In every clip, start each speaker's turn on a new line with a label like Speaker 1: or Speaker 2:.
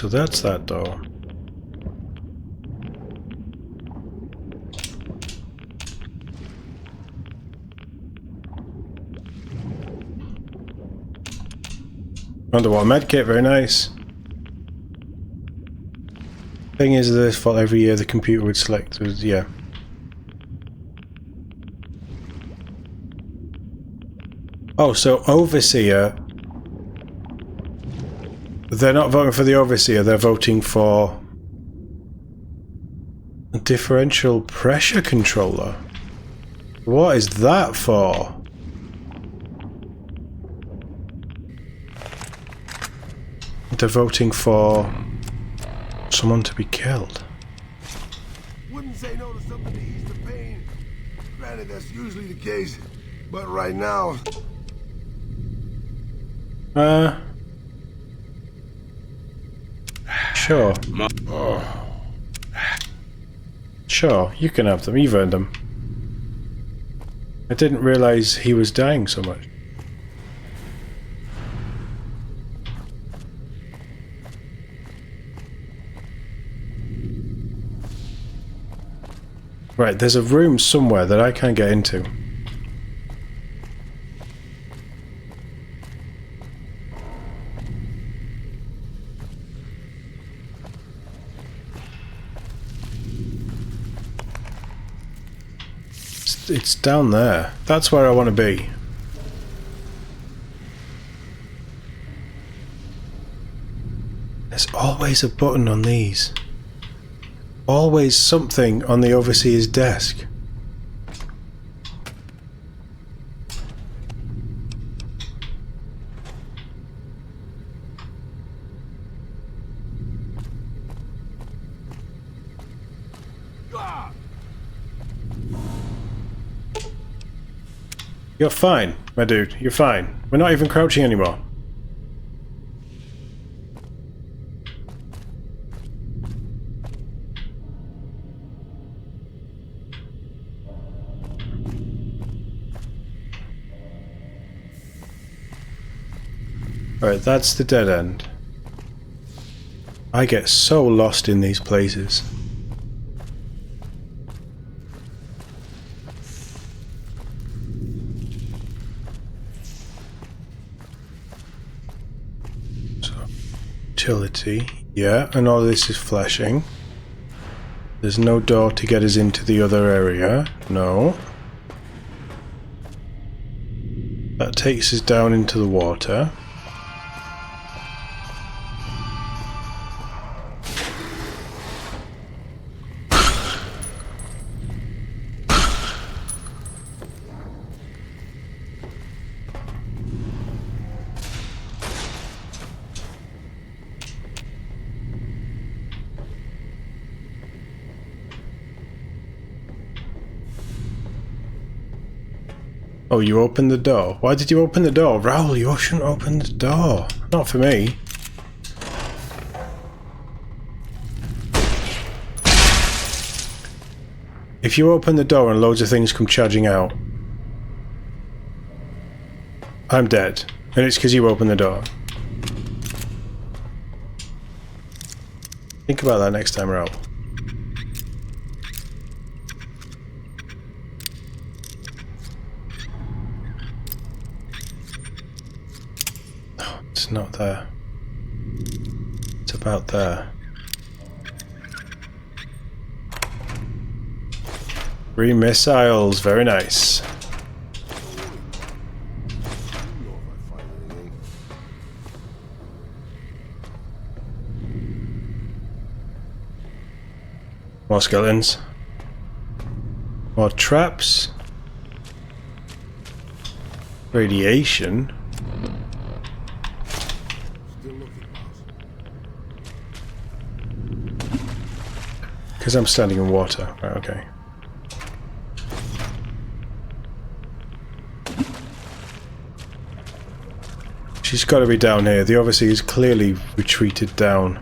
Speaker 1: So that's that door. Underwater medkit, very nice. Thing is, this fault every year the computer would select, yeah. Oh, so Overseer. They're not voting for the Overseer, they're voting for a differential pressure controller. What is that for? They're voting for someone to be killed.
Speaker 2: Wouldn't say no to something to ease the pain. Granted, that's usually the case, but right now.
Speaker 1: Sure. Sure, you can have them. You've earned them. I didn't realize he was dying so much. Right, there's a room somewhere that I can't get into. It's down there. That's where I want to be. There's always a button on these. Always something on the Overseer's desk. You're fine, my dude. You're fine. We're not even crouching anymore. Alright, that's the dead end. I get so lost in these places. So, utility. Yeah, and all this is flashing. There's no door to get us into the other area. No. That takes us down into the water. Oh, you opened the door. Why did you open the door? Raoul, you shouldn't open the door. Not for me. If you open the door and loads of things come charging out, I'm dead. And it's because you opened the door. Think about that next time, Raoul. It's not there. It's about there. 3 missiles, very nice. More skeletons. More traps. Radiation. Because I'm standing in water. Right, okay. She's got to be down here. The Overseer is clearly retreated down.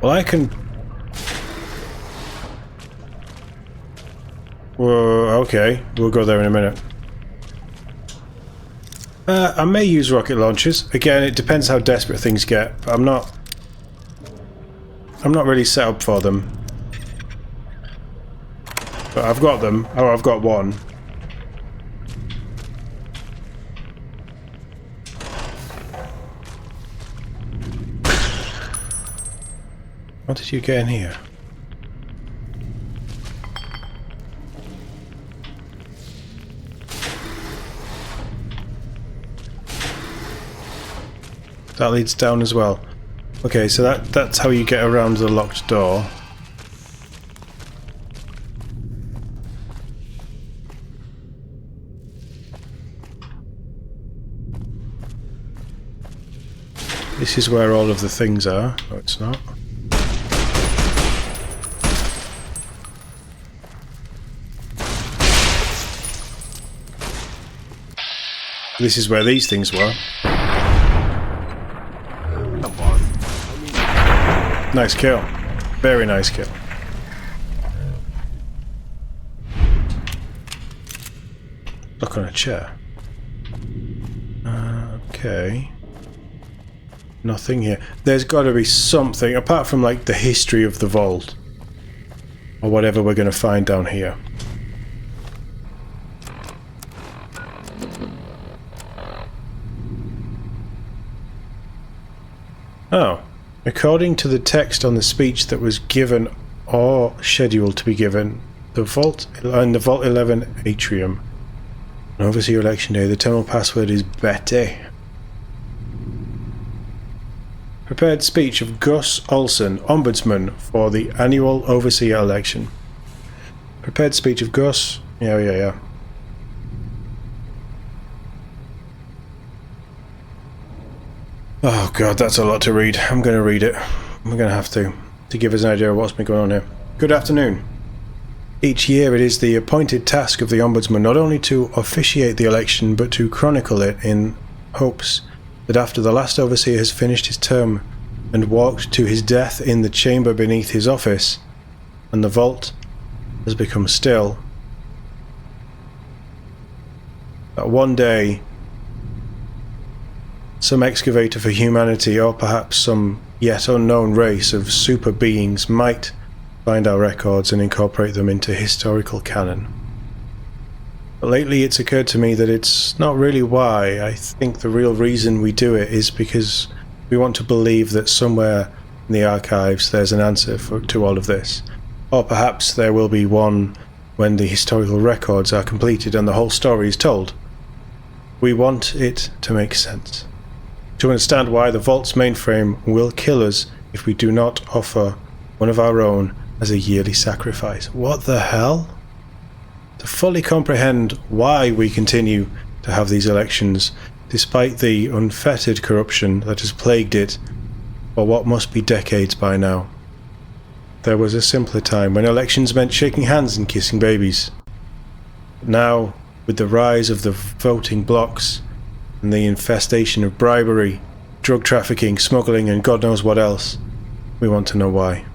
Speaker 1: Well, I can... Whoa, okay. We'll go there in a minute. I may use rocket launchers. Again, it depends how desperate things get, but I'm not really set up for them. But I've got them. Oh, I've got one. How did you get in here? That leads down as well. Okay, so that's how you get around the locked door. This is where all of the things are. No, it's not. This is where these things were. Nice kill. Very nice kill. Look on a chair. Okay. Nothing here. There's got to be something, apart from like the history of the vault. Or whatever we're going to find down here. Oh. According to the text on the speech that was given or scheduled to be given, the Vault 11 atrium, on Overseer Election Day, the terminal password is Betty. Prepared speech of Gus Olson, Ombudsman for the annual Overseer election. Prepared speech of Gus. Yeah. Oh god, that's a lot to read. I'm going to read it. I'm going to have to give us an idea of what's been going on here. Good afternoon. Each year it is the appointed task of the Ombudsman not only to officiate the election but to chronicle it in hopes that after the last Overseer has finished his term and walked to his death in the chamber beneath his office, and the vault has become still, that one day some excavator for humanity, or perhaps some yet unknown race of super beings, might find our records and incorporate them into historical canon. But lately it's occurred to me that it's not really why. I think the real reason we do it is because we want to believe that somewhere in the archives there's an answer to all of this. Or perhaps there will be one when the historical records are completed and the whole story is told. We want it to make sense. To understand why the Vault's mainframe will kill us if we do not offer one of our own as a yearly sacrifice. What the hell? To fully comprehend why we continue to have these elections, despite the unfettered corruption that has plagued it for what must be decades by now. There was a simpler time when elections meant shaking hands and kissing babies. But now, with the rise of the voting blocks, and the infestation of bribery, drug trafficking, smuggling, and God knows what else, we want to know why.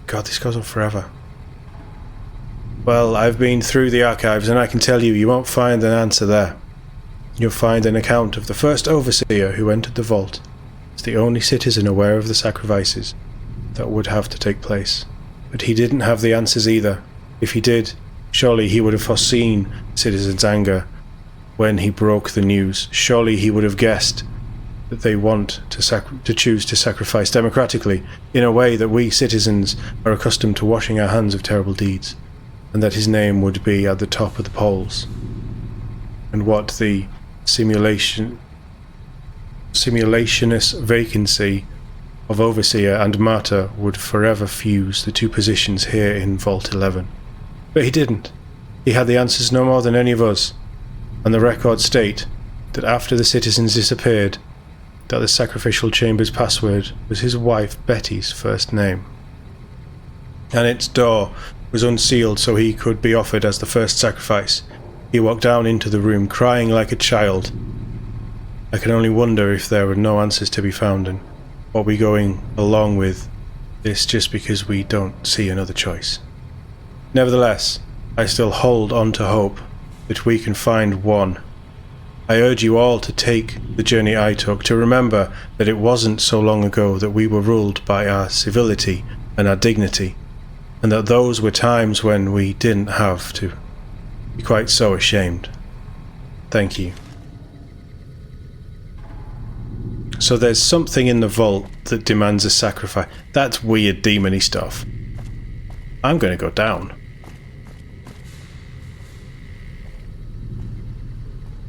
Speaker 1: God, this goes on forever. Well, I've been through the archives and I can tell you, you won't find an answer there. You'll find an account of the first Overseer who entered the vault as the only citizen aware of the sacrifices that would have to take place. But he didn't have the answers either. If he did, surely he would have foreseen citizens' anger when he broke the news. Surely he would have guessed that they want to choose to sacrifice democratically in a way that we citizens are accustomed to washing our hands of terrible deeds, and that his name would be at the top of the polls. And what the simulationist vacancy of Overseer and Martyr would forever fuse the two positions here in Vault 11. But he didn't. He had the answers no more than any of us. And the records state that after the citizens disappeared, that the sacrificial chamber's password was his wife Betty's first name. And its door was unsealed so he could be offered as the first sacrifice. He walked down into the room crying like a child. I can only wonder if there were no answers to be found, and are we going along with this just because we don't see another choice. Nevertheless, I still hold on to hope that we can find one I urge you all to take the journey I took, to remember that it wasn't so long ago that we were ruled by our civility and our dignity, and that those were times when we didn't have to be quite so ashamed. Thank you. So there's something in the vault that demands a sacrifice. That's weird demon-y stuff. I'm going to go down.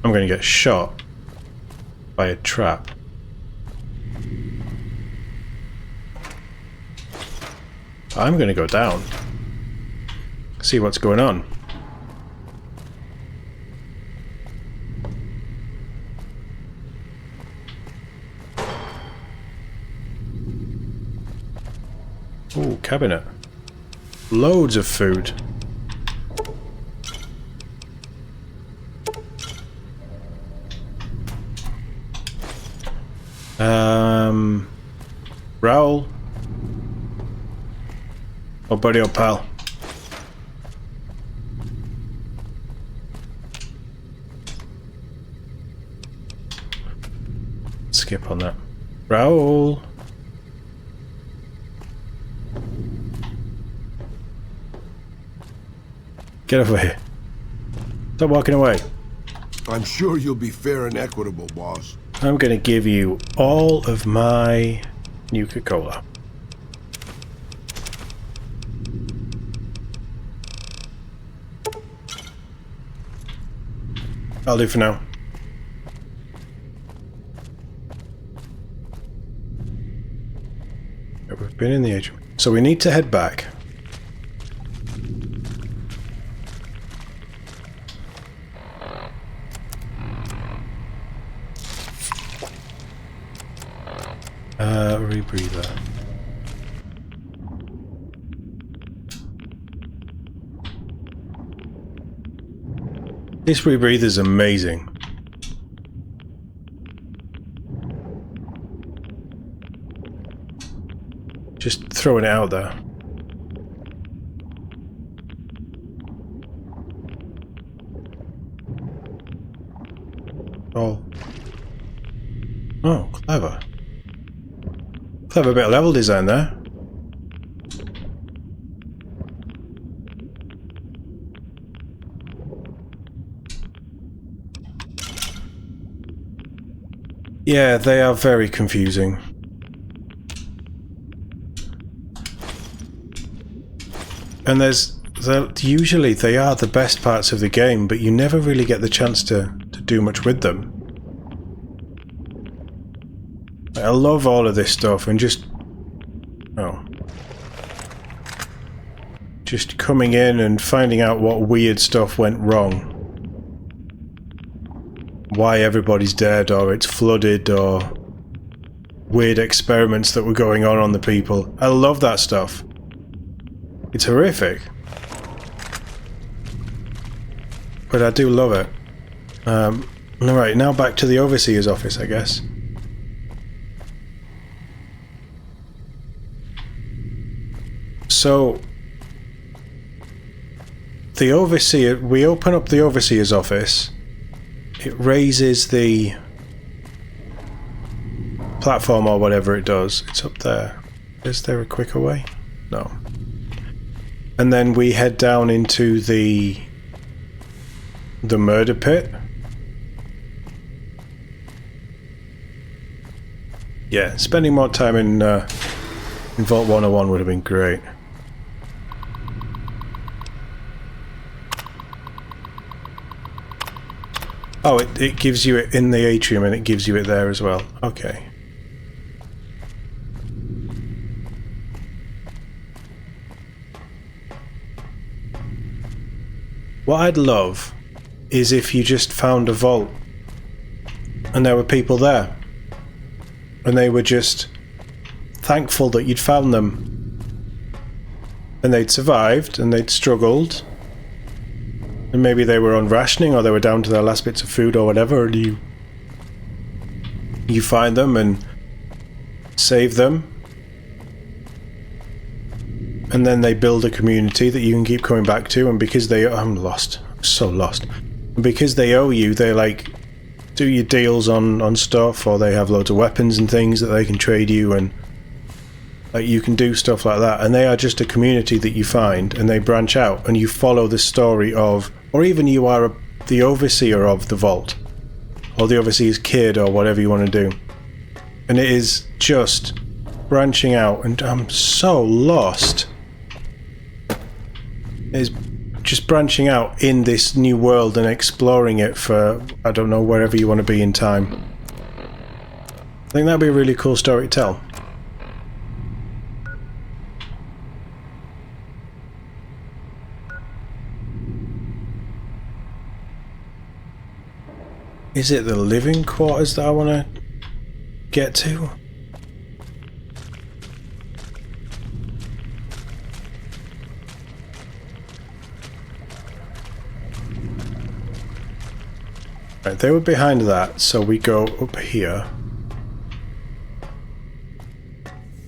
Speaker 1: I'm going to get shot by a trap. I'm going to go down. See what's going on. Ooh, cabinet. Loads of food. Raoul. Oh, buddy, old pal. Skip on that. Raoul. Get over here. Stop walking away.
Speaker 2: I'm sure you'll be fair and equitable, boss.
Speaker 1: I'm going to give you all of my Nuka-Cola. I'll do for now. We've been in the atrium. So we need to head back. Rebreather. This rebreather is amazing. Just throwing it out there. Oh. Oh, clever. Clever bit of level design there. Yeah, they are very confusing. And usually they are the best parts of the game, but you never really get the chance to do much with them. I love all of this stuff and just coming in and finding out what weird stuff went wrong. Why everybody's dead, or it's flooded, or weird experiments that were going on the people. I love that stuff. It's horrific. But I do love it. Alright, now back to the Overseer's office, I guess. So, the Overseer, we open up the Overseer's office, it raises the platform or whatever it does, it's up there. Is there a quicker way? No. And then we head down into the murder pit. Yeah, spending more time in Vault 101 would have been great. Oh, it gives you it in the atrium and it gives you it there as well. Okay. What I'd love is if you just found a vault and there were people there and they were just thankful that you'd found them and they'd survived and they'd struggled and maybe they were on rationing or they were down to their last bits of food or whatever, and you find them and save them, and then they build a community that you can keep coming back to, and because I'm lost, I'm so lost, and because they owe you, they like do your deals on stuff, or they have loads of weapons and things that they can trade you, and you can do stuff like that. And they are just a community that you find, and they branch out, and you follow the story of, or even you are the overseer of the vault, or the overseer's kid, or whatever you want to do. And it is just branching out, and I'm so lost. It's just branching out in this new world and exploring it for, I don't know, wherever you want to be in time. I think that'd be a really cool story to tell. Is it the living quarters that I want to get to? Right, they were behind that, so we go up here.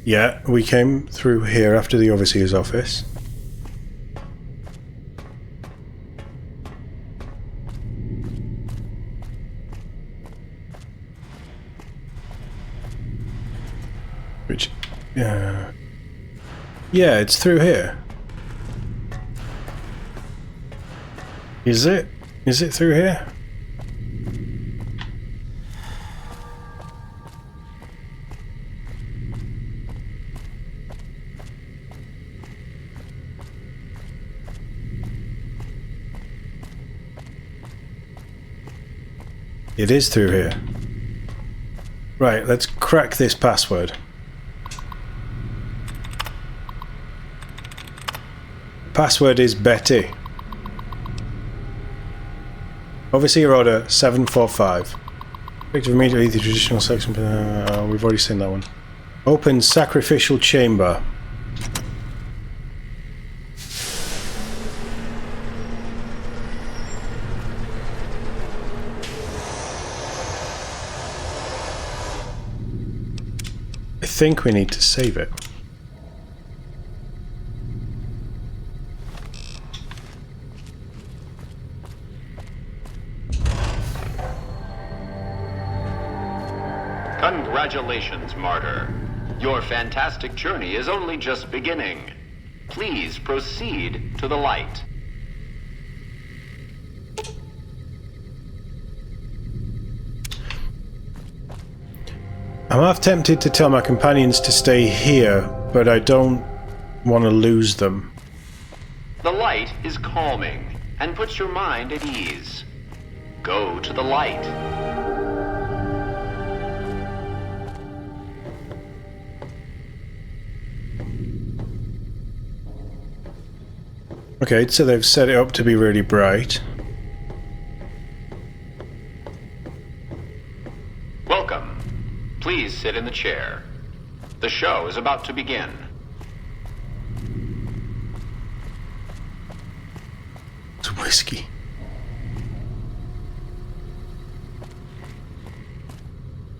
Speaker 1: Yeah, we came through here after the overseer's office. Which, yeah, it's through here. Is it? Is it through here? It is through here. Right, let's crack this password. Password is Betty. Overseer order 745. Objective immediately the traditional section. We've already seen that one. Open sacrificial chamber. I think we need to save it.
Speaker 3: Congratulations, Martyr. Your fantastic journey is only just beginning. Please proceed to the light.
Speaker 1: I'm half tempted to tell my companions to stay here, but I don't want to lose them.
Speaker 3: The light is calming and puts your mind at ease. Go to the light.
Speaker 1: Okay, so they've set it up to be really bright.
Speaker 3: Welcome. Please sit in the chair. The show is about to begin.
Speaker 1: It's whiskey.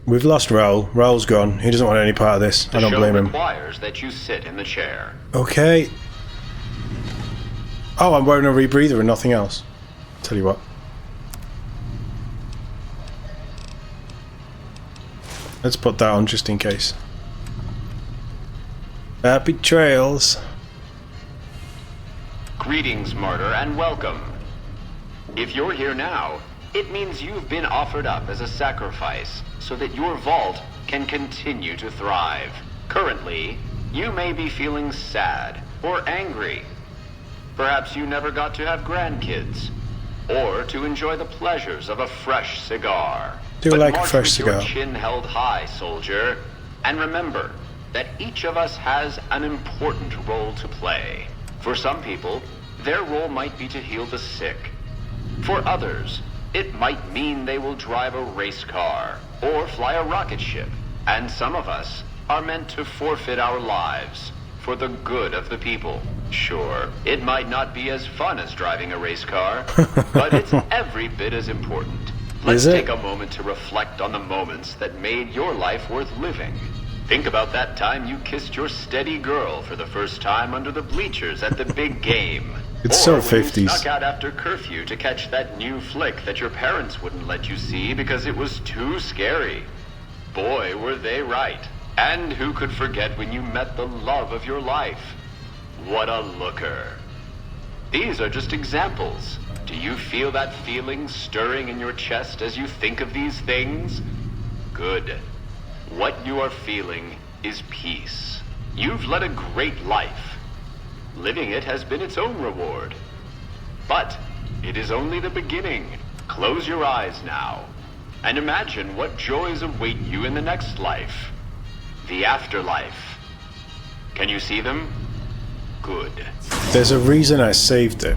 Speaker 1: We've lost Raoul. Raoul's gone. He doesn't want any part of this. I don't blame him.
Speaker 3: The show requires that you sit in the chair.
Speaker 1: Okay. Oh, I'm wearing a rebreather and nothing else. Tell you what. Let's put that on just in case. Happy trails.
Speaker 3: Greetings, Martyr, and welcome. If you're here now, it means you've been offered up as a sacrifice so that your vault can continue to thrive. Currently, you may be feeling sad or angry. Perhaps you never got to have grandkids, or to enjoy the pleasures of a fresh cigar.
Speaker 1: Do like a fresh cigar.
Speaker 3: Your chin held high, soldier, and remember that each of us has an important role to play. For some people, their role might be to heal the sick. For others, it might mean they will drive a race car or fly a rocket ship. And some of us are meant to forfeit our lives for the good of the people. Sure, it might not be as fun as driving a race car, but it's every bit as important. Let's take a moment to reflect on the moments that made your life worth living. Think about that time you kissed your steady girl for the first time under the bleachers at the big game.
Speaker 1: It's
Speaker 3: Or
Speaker 1: so
Speaker 3: when you
Speaker 1: 50s.
Speaker 3: snuck out after curfew to catch that new flick that your parents wouldn't let you see because it was too scary. Boy, were they right. And who could forget when you met the love of your life? What a looker. These are just examples. Do you feel that feeling stirring in your chest as you think of these things? Good. What you are feeling is peace. You've led a great life. Living it has been its own reward. But it is only the beginning. Close your eyes now, and imagine what joys await you in the next life. The afterlife. Can you see them? Good.
Speaker 1: There's a reason I saved it.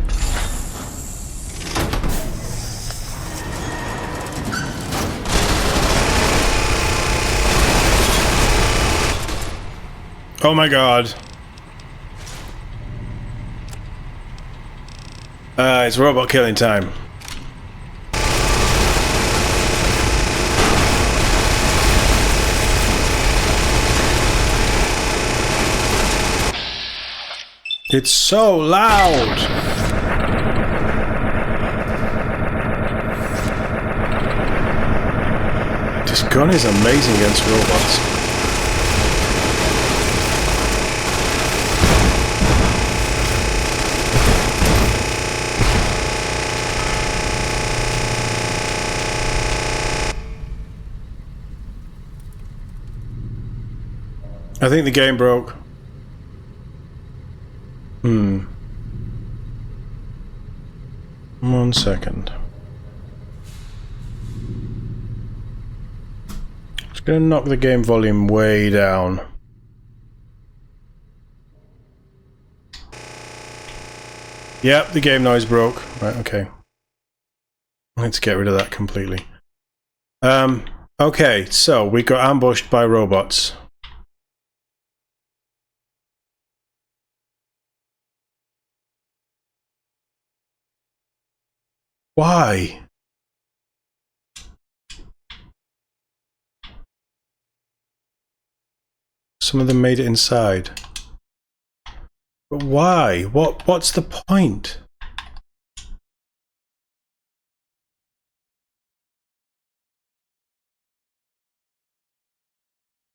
Speaker 1: Oh my god. It's robot killing time. It's so loud! This gun is amazing against robots. I think the game broke. 1 second. Just gonna knock the game volume way down. Yep, the game noise broke. Right, okay. Let's get rid of that completely. Okay, so we got ambushed by robots. Why? Some of them made it inside. But why? What's the point?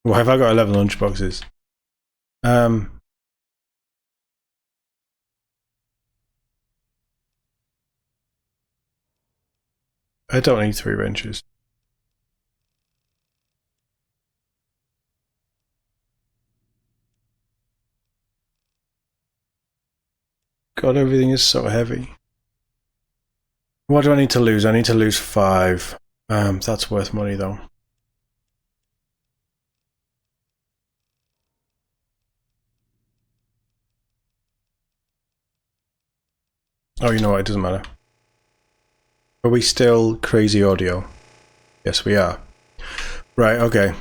Speaker 1: Why have I got 11 lunchboxes? I don't need 3 wrenches. God, everything is so heavy. What do I need to lose? I need to lose 5. That's worth money though. Oh, you know what? It doesn't matter. Are we still crazy audio? Yes, we are. Right, okay.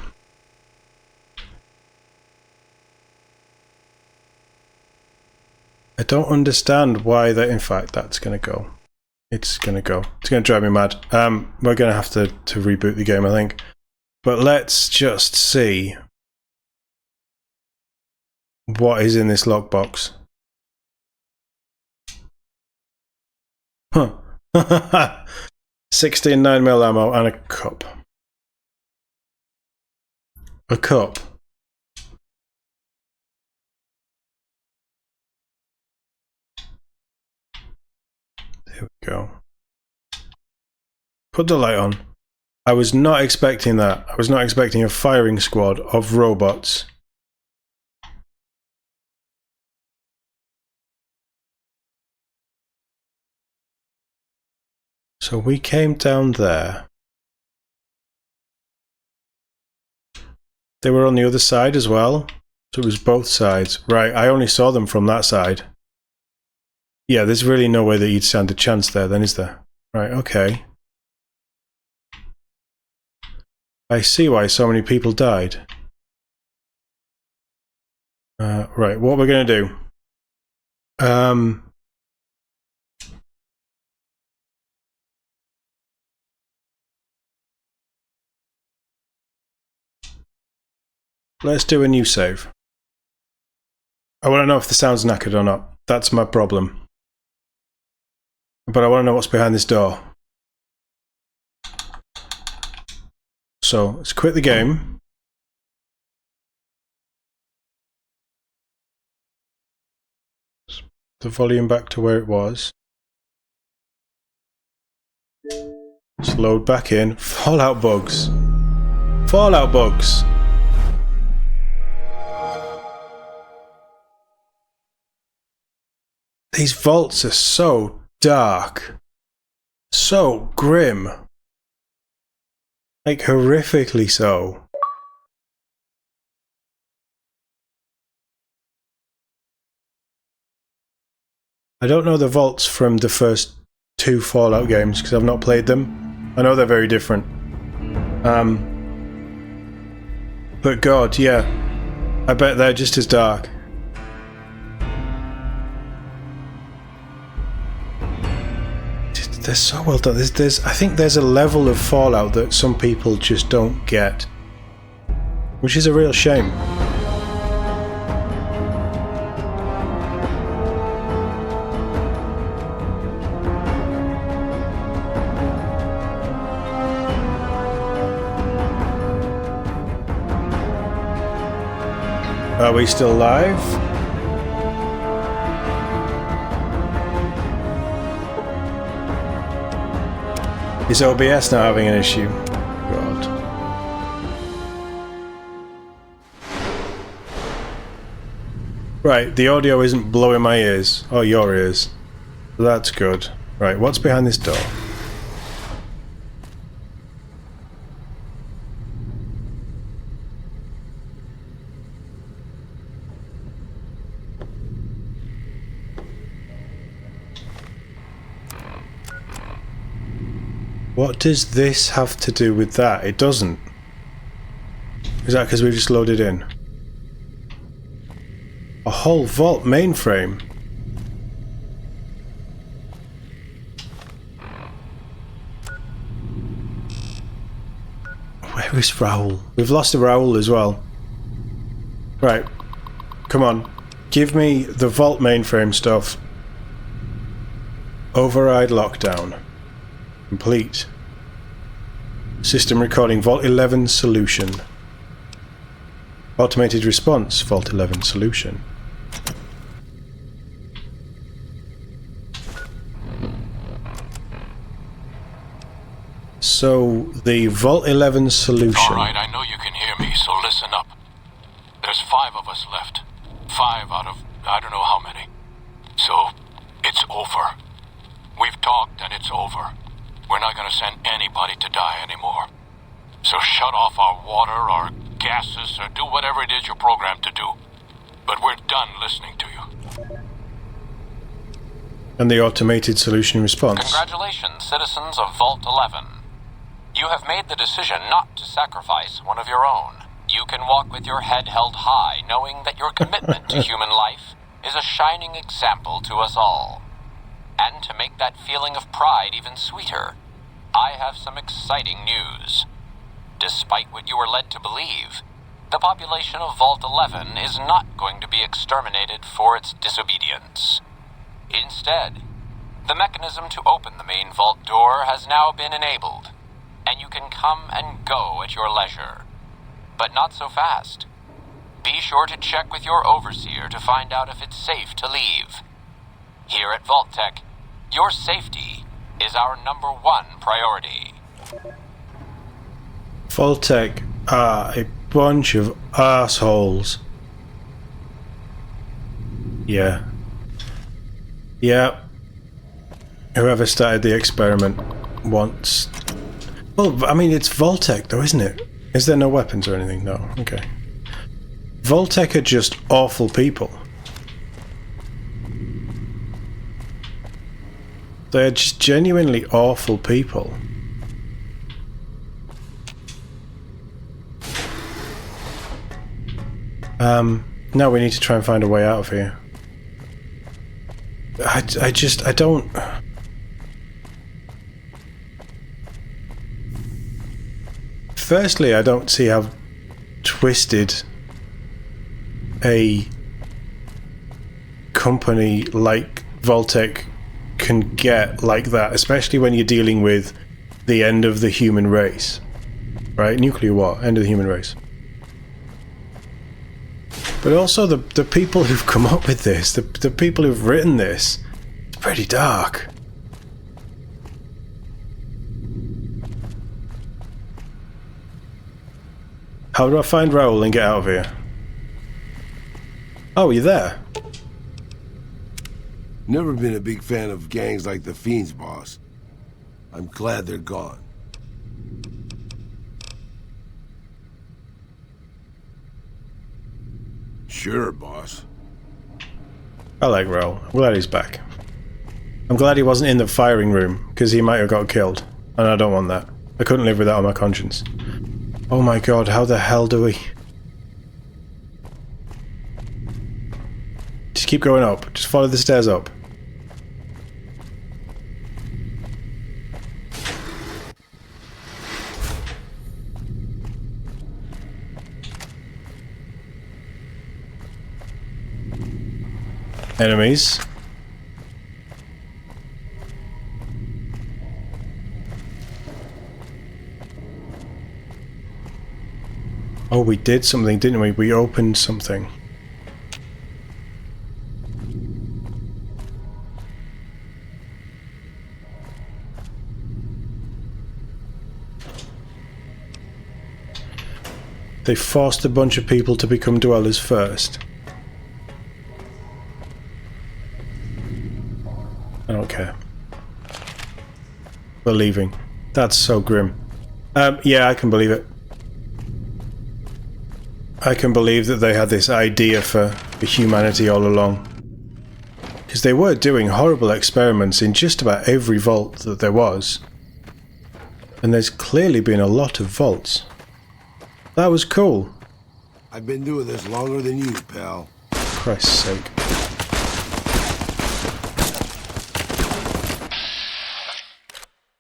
Speaker 1: I don't understand why that, in fact, that's gonna go. It's gonna go. It's gonna drive me mad. We're gonna have to reboot the game, I think. But let's just see what is in this lockbox. Huh. 16 9mm ammo and a cup. A cup. There we go. Put the light on. I was not expecting that. I was not expecting a firing squad of robots. So we came down there. They were on the other side as well. So it was both sides. Right, I only saw them from that side. Yeah, there's really no way that you'd stand a chance there then, is there? Right, okay. I see why so many people died. Right, what we're going to do. Let's do a new save. I want to know if the sound's knackered or not. That's my problem. But I want to know what's behind this door. So, let's quit the game. The volume back to where it was. Let's load back in. Fallout bugs. Fallout bugs. These vaults are so dark. So grim. Like horrifically so. I don't know the vaults from the first 2 Fallout games because I've not played them. I know they're very different. But God, yeah. I bet they're just as dark. They're so well done. I think there's a level of Fallout that some people just don't get. Which is a real shame. Are we still live? Is OBS now having an issue? God. Right, the audio isn't blowing my ears. Oh, your ears. That's good. Right, what's behind this door? What does this have to do with that? It doesn't. Is that because we just loaded in? A whole vault mainframe. Where is Raoul? We've lost a Raoul as well. Right. Come on. Give me the vault mainframe stuff. Override lockdown. Complete. System recording Vault 11 solution. Automated response Vault 11 solution. So the Vault 11 solution.
Speaker 4: Alright, I know you can hear me, so listen up. There's 5 of us left. 5 out of I don't know how many. So it's over. We've talked and it's over. We're not going to send anybody to die anymore. So shut off our water, our gases, or do whatever it is you're programmed to do. But we're done listening to you.
Speaker 1: And the automated solution response.
Speaker 4: Congratulations, citizens of Vault 11. You have made the decision not to sacrifice one of your own. You can walk with your head held high, knowing that your commitment to human life is a shining example to us all. And to make that feeling of pride even sweeter, I have some exciting news. Despite what you were led to believe, the population of Vault 11 is not going to be exterminated for its disobedience. Instead, the mechanism to open the main vault door has now been enabled, and you can come and go at your leisure. But not so fast. Be sure to check with your overseer to find out if it's safe to leave. Here at Vault-Tec, your safety is our #1 priority.
Speaker 1: Vault-Tec are a bunch of assholes. Yeah. Yeah. Whoever started the experiment wants... Well, I mean, it's Vault-Tec though, isn't it? Is there no weapons or anything? No. Okay. Vault-Tec are just awful people. They're just genuinely awful people. Now we need to try and find a way out of here. I don't... Firstly, I don't see how twisted a company like Vault-Tec can get like that, especially when you're dealing with the end of the human race. Right? Nuclear war, end of the human race. But also the people who've come up with this, the people who've written this, it's pretty dark. How do I find Raoul and get out of here? Oh, you're there.
Speaker 2: Never been a big fan of gangs like the Fiends, boss. I'm glad they're gone. Sure, boss.
Speaker 1: I like Raoul. I'm glad he's back. I'm glad he wasn't in the firing room, because he might have got killed. And I don't want that. I couldn't live with that on my conscience. Oh my god, how the hell do we... Just keep going up. Just follow the stairs up. Enemies. Oh, we did something, didn't we? We opened something. They forced a bunch of people to become dwellers first. I don't care. We're leaving. That's so grim. Yeah, I can believe it. I can believe that they had this idea for humanity all along. Because they were doing horrible experiments in just about every vault that there was. And there's clearly been a lot of vaults. That was cool.
Speaker 2: I've been doing this longer than you, pal.
Speaker 1: For Christ's sake.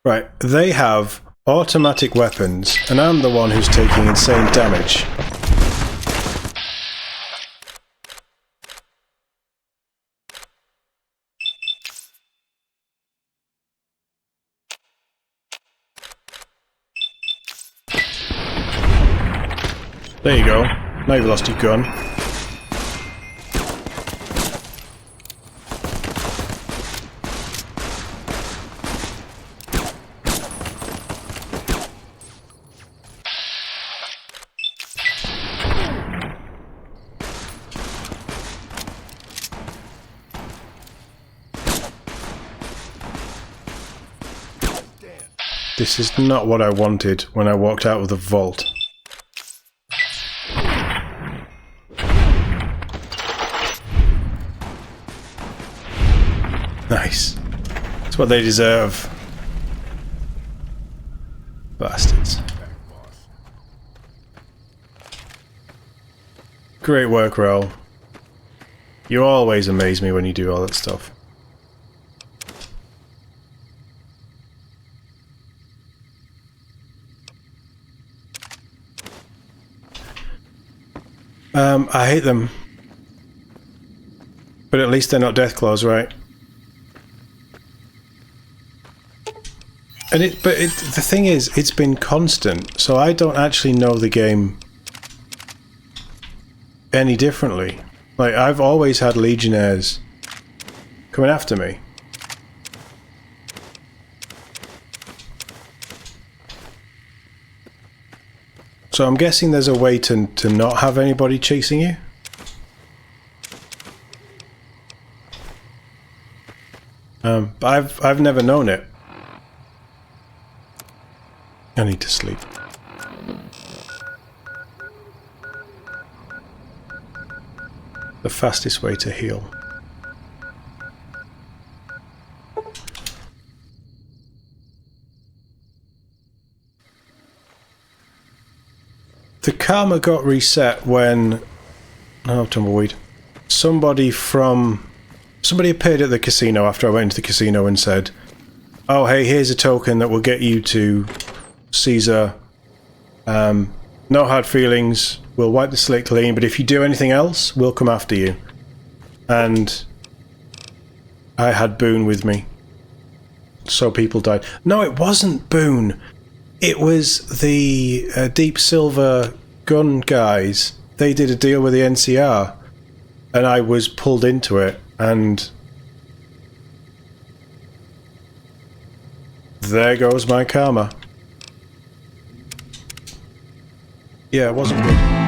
Speaker 1: Right, they have automatic weapons, and I'm the one who's taking insane damage. There you go. Now you've lost your gun. This is not what I wanted when I walked out of the vault. Nice. That's what they deserve. Bastards. Great work, Raoul. You always amaze me when you do all that stuff. I hate them. But at least they're not deathclaws, right? And the thing is, it's been constant, so I don't actually know the game any differently. Like, I've always had legionnaires coming after me. So I'm guessing there's a way to not have anybody chasing you? I've never known it. I need to sleep. The fastest way to heal. The karma got reset when... Oh, tumbleweed. Somebody appeared at the casino after I went into the casino and said, oh, hey, here's a token that will get you to Caesar. No hard feelings. We'll wipe the slate clean, but if you do anything else, we'll come after you. And I had Boone with me. so people died. No, it wasn't Boone. It was the Deep Silver gun guys. They did a deal with the NCR, and I was pulled into it, and there goes my karma. Yeah, it wasn't good.